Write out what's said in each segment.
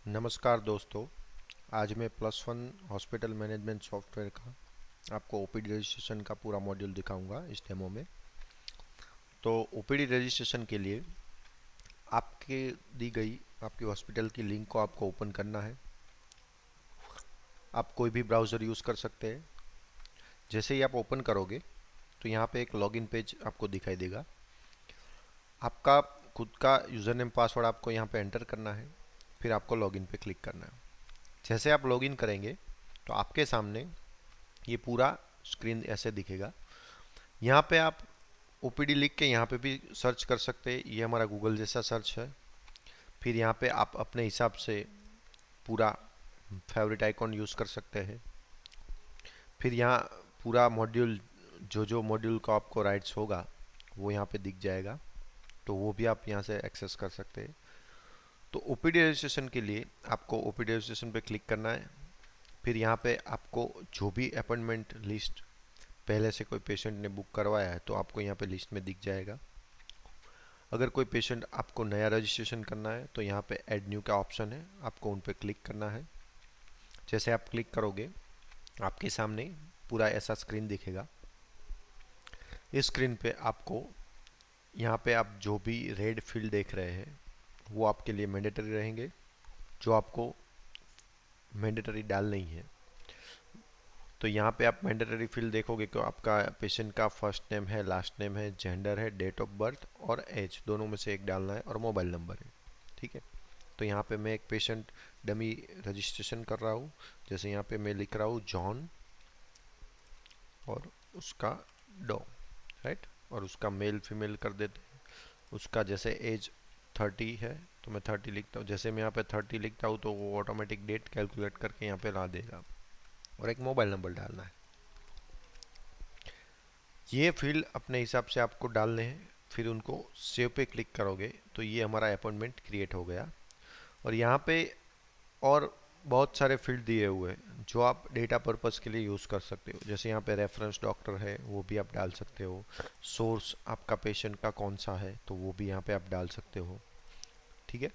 नमस्कार दोस्तों। आज मैं plus one hospital management software का आपको ओपीडी रजिस्ट्रेशन का पूरा मॉड्यूल दिखाऊंगा इस डेमो में। तो ओपीडी रजिस्ट्रेशन के लिए आपके दी गई आपकी हॉस्पिटल की लिंक को आपको ओपन करना है। आप कोई भी ब्राउज़र यूज़ कर सकते हैं। जैसे ही आप ओपन करोगे तो यहाँ पे एक लॉगिन पेज आपको दिखाई देगा। आपका खुद का यूज़र नेम पासवर्ड आपको यहाँ पे एंटर करना है, फिर आपको लॉगिन पे क्लिक करना है। जैसे आप लॉगिन करेंगे तो आपके सामने ये पूरा स्क्रीन ऐसे दिखेगा। यहाँ पे आप ओपीडी लिख के यहाँ पे भी सर्च कर सकते हैं, ये हमारा गूगल जैसा सर्च है। फिर यहाँ पे आप अपने हिसाब से पूरा फेवरेट आइकॉन यूज़ कर सकते हैं। फिर यहाँ पूरा मॉड्यूल जो जो मॉड्यूल का आपको राइट्स होगा वो यहाँ पे दिख जाएगा, तो वो भी आप यहाँ से एक्सेस कर सकते हैं। तो ओपीडी रजिस्ट्रेशन के लिए आपको ओपीडी रजिस्ट्रेशन पे क्लिक करना है। फिर यहाँ पे आपको जो भी अपॉइंटमेंट लिस्ट पहले से कोई पेशेंट ने बुक करवाया है तो आपको यहाँ पे लिस्ट में दिख जाएगा। अगर कोई पेशेंट आपको नया रजिस्ट्रेशन करना है तो यहाँ पे ऐड न्यू का ऑप्शन है, आपको उन पे क्लिक करना है। जैसे आप क्लिक करोगे आपके सामने पूरा ऐसा स्क्रीन दिखेगा। इस स्क्रीन पे आपको यहाँ पे आप जो भी रेड फील्ड देख रहे हैं वो आपके लिए मैंडेटरी रहेंगे, जो आपको मैंडेटरी डाल नहीं है। तो यहाँ पे आप मैंडेटरी फील्ड देखोगे कि आपका पेशेंट का फर्स्ट नेम है, लास्ट नेम है, जेंडर है, डेट ऑफ बर्थ और एज, दोनों में से एक डालना है, और मोबाइल नंबर है। ठीक है। तो यहाँ पे मैं एक पेशेंट डमी रजिस्ट्रेशन कर रहा हूँ। जैसे यहाँ पे मैं लिख रहा हूँ जॉन और उसका डॉग, राइट, और उसका मेल फीमेल कर देते हैं। उसका जैसे एज 30 है तो मैं 30 लिखता हूँ। जैसे मैं यहाँ पे 30 लिखता हूँ तो वो ऑटोमेटिक डेट कैलकुलेट करके यहाँ पे ला देगा, और एक मोबाइल नंबर डालना है। ये फील्ड अपने हिसाब से आपको डालने हैं। फिर उनको सेव पे क्लिक करोगे तो ये हमारा अपॉइंटमेंट क्रिएट हो गया। और यहाँ पे और बहुत सारे फील्ड दिए हुए हैं जो आप डेटा पर्पस के लिए यूज़ कर सकते हो। जैसे यहाँ पे रेफरेंस डॉक्टर है, वो भी आप डाल सकते हो। सोर्स आपका पेशेंट का कौन सा है तो वो भी यहाँ पे आप डाल सकते हो। ठीक है।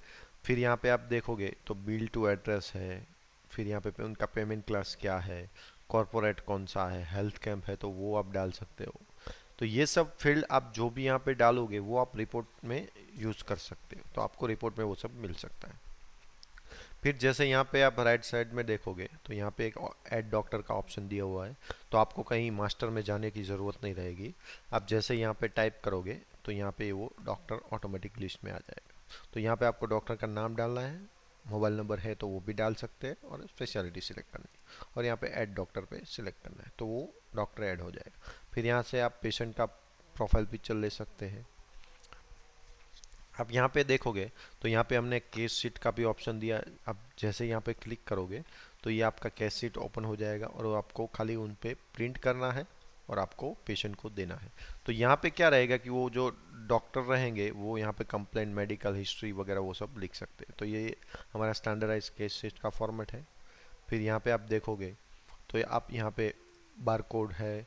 फिर यहाँ पे आप देखोगे तो बिल टू एड्रेस है। फिर यहाँ पे उनका पेमेंट क्लास क्या है, कॉरपोरेट कौन सा है, हेल्थ कैंप है तो वो आप डाल सकते हो। तो ये सब फील्ड आप जो भी यहाँ पे डालोगे वो आप रिपोर्ट में यूज़ कर सकते हो, तो आपको रिपोर्ट में वो सब मिल सकता है। फिर जैसे यहाँ पे आप राइट साइड में देखोगे तो यहाँ पे एक ऐड डॉक्टर का ऑप्शन दिया हुआ है, तो आपको कहीं मास्टर में जाने की ज़रूरत नहीं रहेगी। आप जैसे यहाँ पे टाइप करोगे तो यहाँ पे वो डॉक्टर ऑटोमेटिक लिस्ट में आ जाएगा। तो यहाँ पे आपको डॉक्टर का नाम डालना है, मोबाइल नंबर है तो वो भी डाल सकते हैं, और स्पेशलिटी सिलेक्ट करनी है, और यहाँ पे ऐड डॉक्टर पे सिलेक्ट करना है तो वो डॉक्टर ऐड हो जाएगा। फिर यहाँ से आप पेशेंट का प्रोफाइल पिक्चर ले सकते हैं। अब यहाँ पे देखोगे तो यहाँ पे हमने केस शीट का भी ऑप्शन दिया है। अब जैसे यहाँ पे क्लिक करोगे तो ये आपका केस शीट ओपन हो जाएगा, और वो आपको खाली उन पे प्रिंट करना है और आपको पेशेंट को देना है। तो यहाँ पे क्या रहेगा कि वो जो डॉक्टर रहेंगे वो यहाँ पे कंप्लेंट, मेडिकल हिस्ट्री वगैरह वो सब लिख सकते हैं। तो ये हमारा स्टैंडर्डाइज केस शीट का फॉर्मेट है। फिर यहाँ पे आप देखोगे तो आप यहाँ पे बार कोड है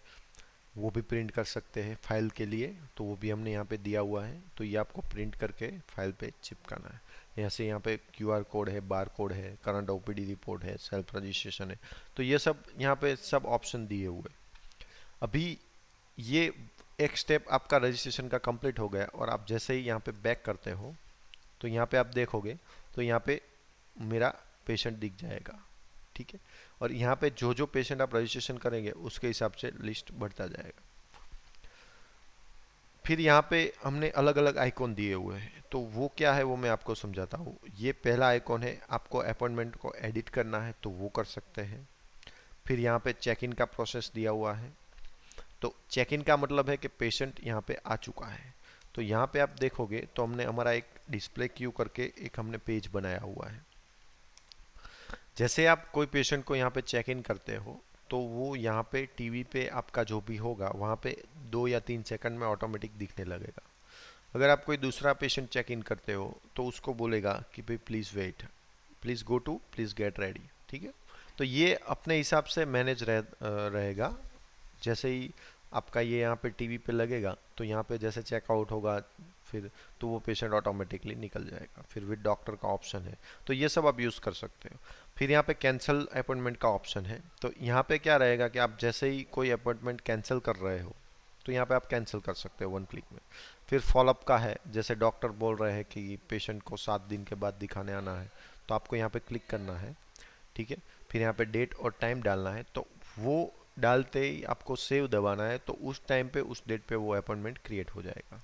वो भी प्रिंट कर सकते हैं फाइल के लिए, तो वो भी हमने यहाँ पे दिया हुआ है। तो ये आपको प्रिंट करके फाइल पे चिपकाना है। ऐसे यहाँ पे क्यूआर कोड है, बार कोड है, करंट ओपीडी रिपोर्ट है, सेल्फ रजिस्ट्रेशन है। तो ये सब यहाँ पे सब ऑप्शन दिए हुए। अभी ये एक स्टेप आपका रजिस्ट्रेशन का कंप्लीट हो गया, और आप जैसे ही यहाँ पे बैक करते हो तो यहाँ पे आप देखोगे तो यहाँ पे मेरा पेशेंट दिख जाएगा। ठीक है। और यहाँ पे जो जो पेशेंट आप रजिस्ट्रेशन करेंगे उसके हिसाब से लिस्ट बढ़ता जाएगा। फिर यहाँ पे हमने अलग अलग आइकॉन दिए हुए हैं, तो वो क्या है वो मैं आपको समझाता हूँ। ये पहला आइकॉन है, आपको अपॉइंटमेंट को एडिट करना है तो वो कर सकते हैं। फिर यहाँ पे चेक इन का प्रोसेस दिया हुआ है। तो चेक इन का मतलब है कि पेशेंट यहाँ पे आ चुका है। तो यहाँ पे आप देखोगे तो हमने हमारा एक डिस्प्ले क्यू करके एक हमने पेज बनाया हुआ है। जैसे आप कोई पेशेंट को यहाँ पे चेक इन करते हो तो वो यहाँ पे टीवी पे आपका जो भी होगा वहाँ पे 2 या 3 सेकंड में ऑटोमेटिक दिखने लगेगा। अगर आप कोई दूसरा पेशेंट चेक इन करते हो तो उसको बोलेगा कि भाई please wait, please go to, please get ready. ठीक है। तो ये अपने हिसाब से मैनेज रहेगा। जैसे ही आपका ये यहाँ पे टीवी पे लगेगा तो यहाँ पे जैसे चेकआउट होगा फिर तो वो पेशेंट ऑटोमेटिकली निकल जाएगा। फिर विद डॉक्टर का ऑप्शन है, तो ये सब आप यूज़ कर सकते हो। फिर यहाँ पे कैंसिल अपॉइंटमेंट का ऑप्शन है, तो यहाँ पे क्या रहेगा कि आप जैसे ही कोई अपॉइंटमेंट कैंसिल कर रहे हो तो यहाँ पे आप कैंसिल कर सकते हो 1 क्लिक में। फिर फॉलोअप का है, जैसे डॉक्टर बोल रहे हैं कि पेशेंट को 7 दिन के बाद दिखाने आना है, तो आपको यहाँ पे क्लिक करना है, ठीक है। फिर यहाँ पे डेट और टाइम डालना है, तो वो डालते ही आपको सेव दबाना है, तो उस टाइम पे उस डेट पे वो अपॉइंटमेंट क्रिएट हो जाएगा।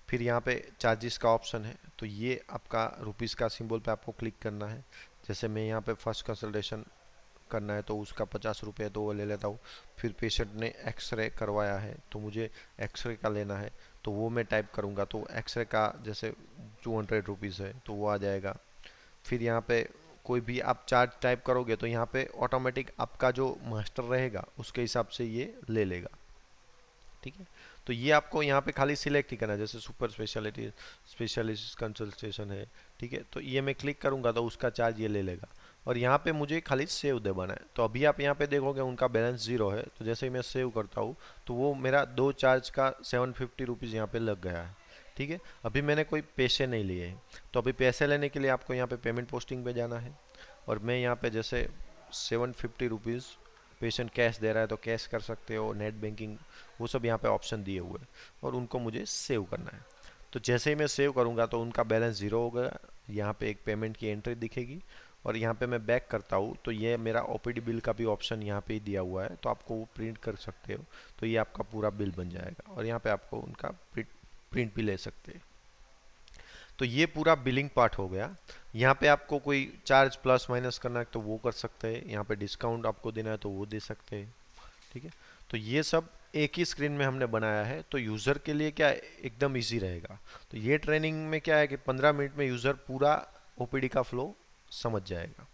फिर यहाँ पे चार्जेस का ऑप्शन है, तो ये आपका रुपीज़ का सिंबल पे आपको क्लिक करना है। जैसे मैं यहाँ पे फर्स्ट कंसल्टेशन करना है तो उसका 50 रुपये तो वो ले लेता हूँ। फिर पेशेंट ने एक्सरे करवाया है तो मुझे एक्सरे का लेना है, तो वो मैं टाइप करूँगा, तो एक्सरे का जैसे 200 रुपीज़ है तो वो आ जाएगा। फिर यहाँ पे कोई भी आप चार्ज टाइप करोगे तो यहाँ पे ऑटोमेटिक आपका जो मास्टर रहेगा उसके हिसाब से ये ले लेगा, ठीक है। तो ये आपको यहाँ पे खाली सिलेक्ट ही करना है, जैसे सुपर स्पेशलिटी स्पेशलिस्ट कंसल्टेशन है, ठीक है। तो ये मैं क्लिक करूँगा तो उसका चार्ज ये ले लेगा, और यहाँ पे मुझे खाली सेव दबाना है। तो अभी आप यहाँ पे देखोगे उनका बैलेंस 0 है, तो जैसे ही मैं सेव करता हूँ तो वो मेरा 2 चार्ज का 750 रुपीज़ यहाँ पे लग गया है, ठीक है। अभी मैंने कोई पैसे नहीं लिए हैं, तो अभी पैसे लेने के लिए आपको यहाँ पे पेमेंट पोस्टिंग पे जाना है, और मैं यहाँ पे जैसे 750 रुपीज़ पेशेंट कैश दे रहा है तो कैश कर सकते हो, नेट बैंकिंग, वो सब यहाँ पे ऑप्शन दिए हुए हैं, और उनको मुझे सेव करना है। तो जैसे ही मैं सेव करूँगा तो उनका बैलेंस 0 हो गया, यहाँ पे एक पेमेंट की एंट्री दिखेगी, और यहाँ पे मैं बैक करता हूँ तो ये मेरा ओपीडी बिल का भी ऑप्शन यहाँ पे ही दिया हुआ है, तो आपको वो प्रिंट कर सकते हो, तो ये आपका पूरा बिल बन जाएगा, और यहाँ पे आपको उनका प्रिंट भी ले सकते हैं। तो ये पूरा बिलिंग पार्ट हो गया। यहाँ पे आपको कोई चार्ज प्लस माइनस करना है तो वो कर सकते हैं, यहाँ पे डिस्काउंट आपको देना है तो वो दे सकते हैं, ठीक है। तो ये सब एक ही स्क्रीन में हमने बनाया है, तो यूज़र के लिए क्या एकदम इजी रहेगा। तो ये ट्रेनिंग में क्या है कि 15 मिनट में यूज़र पूरा ओपीडी का फ्लो समझ जाएगा।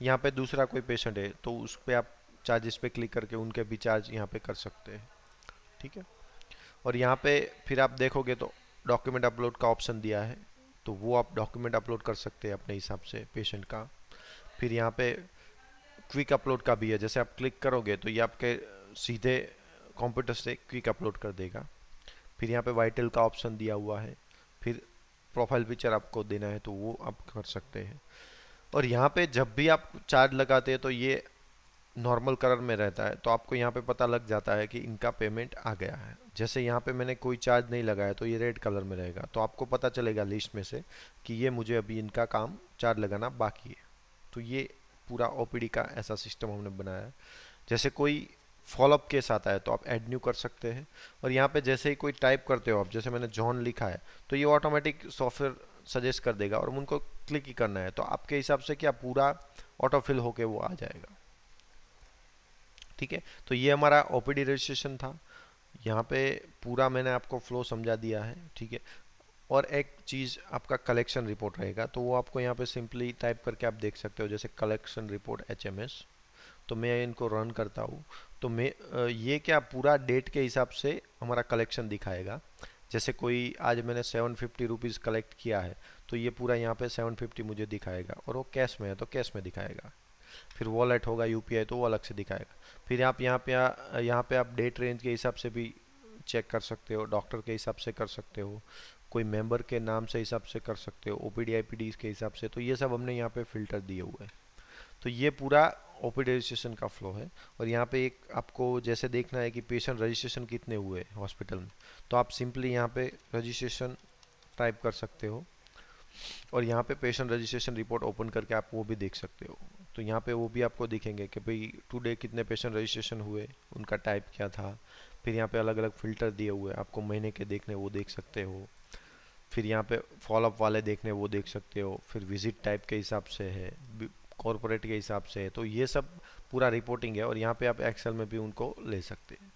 यहाँ पे दूसरा कोई पेशेंट है तो उस पर आप चार्जेस पे क्लिक करके उनके भी चार्ज यहाँ पे कर सकते हैं, ठीक है। और यहाँ पे फिर आप देखोगे तो डॉक्यूमेंट अपलोड का ऑप्शन दिया है, तो वो आप डॉक्यूमेंट अपलोड कर सकते हैं अपने हिसाब से पेशेंट का। फिर यहाँ पे क्विक अपलोड का भी है, जैसे आप क्लिक करोगे तो ये आपके सीधे कंप्यूटर से क्विक अपलोड कर देगा। फिर यहाँ पे वाइटल का ऑप्शन दिया हुआ है, फिर प्रोफाइल पिक्चर आपको देना है तो वो आप कर सकते हैं। और यहाँ पे जब भी आप चार्ज लगाते हैं तो ये नॉर्मल कलर में रहता है, तो आपको यहाँ पे पता लग जाता है कि इनका पेमेंट आ गया है। जैसे यहाँ पे मैंने कोई चार्ज नहीं लगाया तो ये रेड कलर में रहेगा, तो आपको पता चलेगा लिस्ट में से कि ये मुझे अभी इनका काम चार्ज लगाना बाकी है। तो ये पूरा ओपीडी का ऐसा सिस्टम हमने बनाया है। जैसे कोई फॉलोअप केस आता है तो आप ऐड न्यू कर सकते हैं, और यहाँ पे जैसे ही कोई टाइप करते हो आप, जैसे मैंने जॉन लिखा है तो ये ऑटोमेटिक सॉफ्टवेयर सजेस्ट कर देगा, और उनको क्लिक ही करना है, तो आपके हिसाब से क्या पूरा ऑटोफिल होके वो आ जाएगा, ठीक है। तो ये हमारा ओपीडी रजिस्ट्रेशन था। यहाँ पे पूरा मैंने आपको फ्लो समझा दिया है, ठीक है। और एक चीज़ आपका कलेक्शन रिपोर्ट रहेगा, तो वो आपको यहाँ पे सिंपली टाइप करके आप देख सकते हो, जैसे कलेक्शन रिपोर्ट HMS। तो मैं इनको रन करता हूँ, तो मैं ये क्या पूरा डेट के हिसाब से हमारा कलेक्शन दिखाएगा। जैसे कोई आज मैंने 750 रुपीज़ कलेक्ट किया है तो ये पूरा यहाँ पे 750 मुझे दिखाएगा, और वो कैश में है तो कैश में दिखाएगा। फिर वॉलेट होगा UPI तो वो अलग से दिखाएगा। फिर आप यहाँ पे आप डेट रेंज के हिसाब से भी चेक कर सकते हो, डॉक्टर के हिसाब से कर सकते हो, कोई मेंबर के नाम से हिसाब से कर सकते हो, OPD IPD के हिसाब से, तो ये सब हमने यहाँ पे फिल्टर दिए हुए हैं। तो ये पूरा ओपीडी रजिस्ट्रेशन का फ्लो है। और यहाँ पे एक आपको जैसे देखना है कि पेशेंट रजिस्ट्रेशन कितने हुए हॉस्पिटल में, तो आप सिंपली यहाँ पे रजिस्ट्रेशन टाइप कर सकते हो, और यहाँ पे पेशेंट रजिस्ट्रेशन रिपोर्ट ओपन करके आप वो भी देख सकते हो। तो यहाँ पे वो भी आपको दिखेंगे कि भाई टुडे कितने पेशेंट रजिस्ट्रेशन हुए, उनका टाइप क्या था। फिर यहाँ पे अलग अलग फ़िल्टर दिए हुए हैं, आपको महीने के देखने वो देख सकते हो। फिर यहाँ पे फॉलोअप वाले देखने वो देख सकते हो। फिर विजिट टाइप के हिसाब से है, कॉरपोरेट के हिसाब से है, तो ये सब पूरा रिपोर्टिंग है, और यहाँ पे आप एक्सेल में भी उनको ले सकते हैं।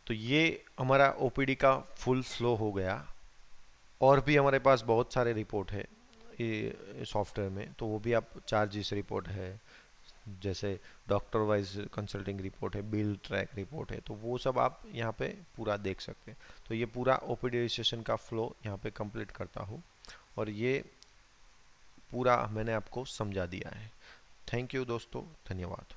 तो ये हमारा ओपीडी का फुल फ्लो हो गया। और भी हमारे पास बहुत सारे रिपोर्ट है ये सॉफ्टवेयर में, तो वो भी आप चार्जेस रिपोर्ट है, जैसे डॉक्टर वाइज कंसल्टिंग रिपोर्ट है, बिल ट्रैक रिपोर्ट है, तो वो सब आप यहाँ पे पूरा देख सकते हैं। तो ये पूरा ओपीडी रजिस्ट्रेशन का फ्लो यहाँ पे कंप्लीट करता हूँ, और ये पूरा मैंने आपको समझा दिया है। थैंक यू दोस्तों, धन्यवाद।